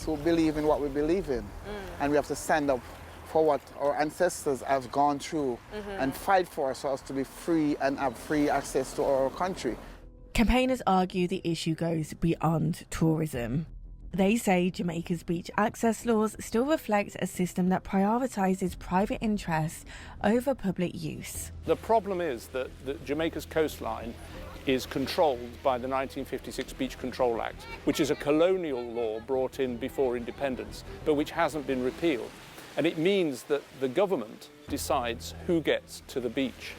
who believe in what we believe in, and we have to stand up for what our ancestors have gone through and fight for us to be free and have free access to our country. Campaigners argue the issue goes beyond tourism. They say Jamaica's beach access laws still reflect a system that prioritises private interests over public use. The problem is that Jamaica's coastline is controlled by the 1956 Beach Control Act, which is a colonial law brought in before independence, but which hasn't been repealed. And it means that the government decides who gets to the beach.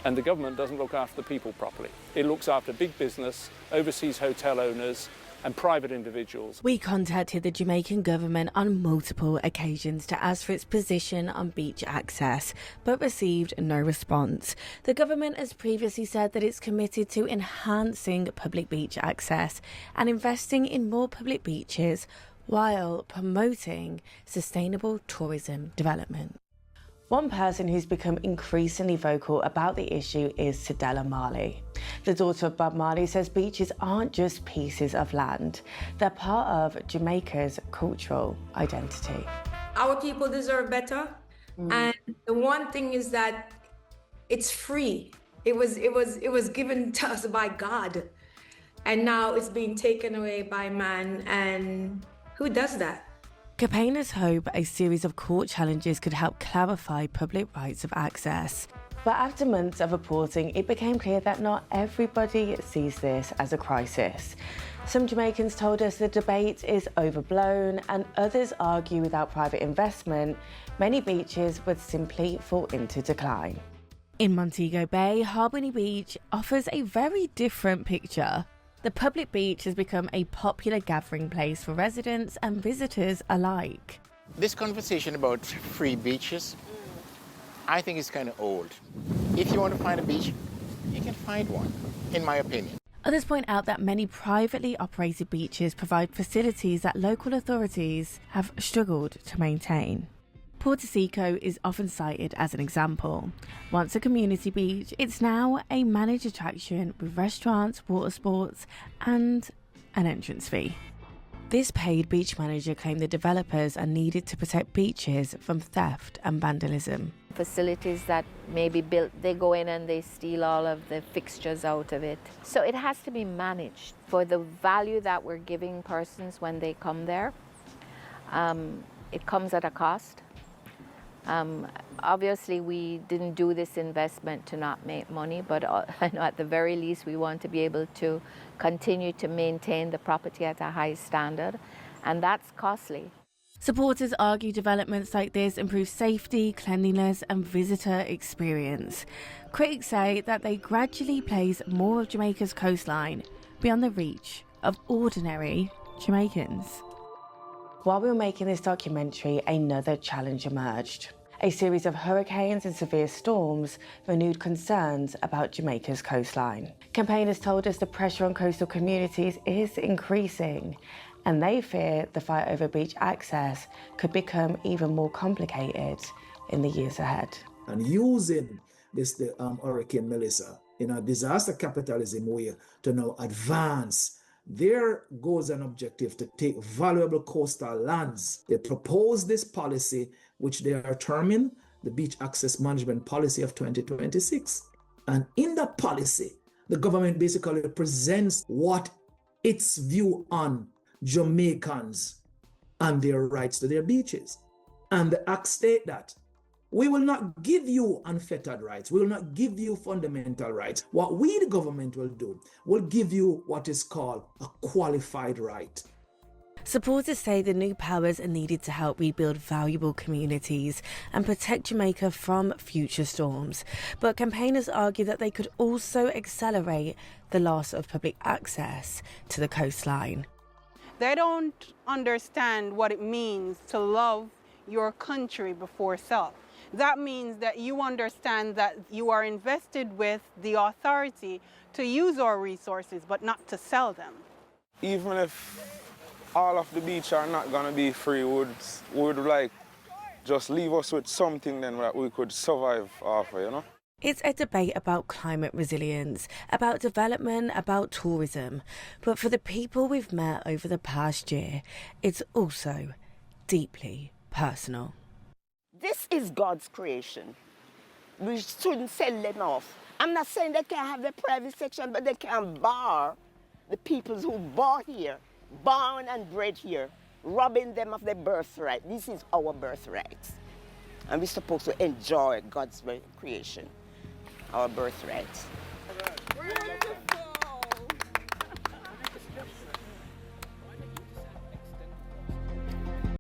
And the government doesn't look after the people properly. It looks after big business, overseas hotel owners, and private individuals. We contacted the Jamaican government on multiple occasions to ask for its position on beach access, but received no response. The government has previously said that it's committed to enhancing public beach access and investing in more public beaches while promoting sustainable tourism development. One person who's become increasingly vocal about the issue is Cedella Marley. The daughter of Bob Marley says beaches aren't just pieces of land. They're part of Jamaica's cultural identity. Our people deserve better. And the one thing is that it's free. It was given to us by God. And now it's being taken away by man. And who does that? Campaigners hope a series of court challenges could help clarify public rights of access. But after months of reporting, it became clear that not everybody sees this as a crisis. Some Jamaicans told us the debate is overblown, and others argue without private investment, many beaches would simply fall into decline. In Montego Bay, Harbony Beach offers a very different picture. The public beach has become a popular gathering place for residents and visitors alike. This conversation about free beaches, I think is kind of old. If you want to find a beach, you can find one, in my opinion. Others point out that many privately operated beaches provide facilities that local authorities have struggled to maintain. Puerto Seco is often cited as an example. Once a community beach, it's now a managed attraction with restaurants, water sports, and an entrance fee. This paid beach manager claimed the developers are needed to protect beaches from theft and vandalism. Facilities that may be built, they go in and they steal all of the fixtures out of it. So it has to be managed for the value that we're giving persons when they come there. It comes at a cost. Obviously, we didn't do this investment to not make money, but I know at the very least we want to be able to continue to maintain the property at a high standard, and that's costly. Supporters argue developments like this improve safety, cleanliness, and visitor experience. Critics say that they gradually place more of Jamaica's coastline beyond the reach of ordinary Jamaicans. While we were making this documentary, another challenge emerged. A series of hurricanes and severe storms renewed concerns about Jamaica's coastline. Campaigners told us the pressure on coastal communities is increasing, and they fear the fight over beach access could become even more complicated in the years ahead. And using the Hurricane Melissa in a disaster capitalism way to now advance, there goes an objective to take valuable coastal lands. They propose this policy, which they are terming the Beach Access Management Policy of 2026. And in that policy, the government basically presents what its view on Jamaicans and their rights to their beaches. And the act state that we will not give you unfettered rights. We will not give you fundamental rights. What we, the government, will do, will give you what is called a qualified right. Supporters say the new powers are needed to help rebuild valuable communities and protect Jamaica from future storms. But campaigners argue that they could also accelerate the loss of public access to the coastline. They don't understand what it means to love your country before self. That means that you understand that you are invested with the authority to use our resources, but not to sell them. Even if all of the beach are not going to be free, would like just leave us with something then that we could survive off of, you know? It's a debate about climate resilience, about development, about tourism. But for the people we've met over the past year, it's also deeply personal. This is God's creation. We shouldn't sell them off. I'm not saying they can't have their private section, but they can't bar the people who born here, born and bred here, robbing them of their birthright. This is our birthright. And we're supposed to enjoy God's creation, our birthright.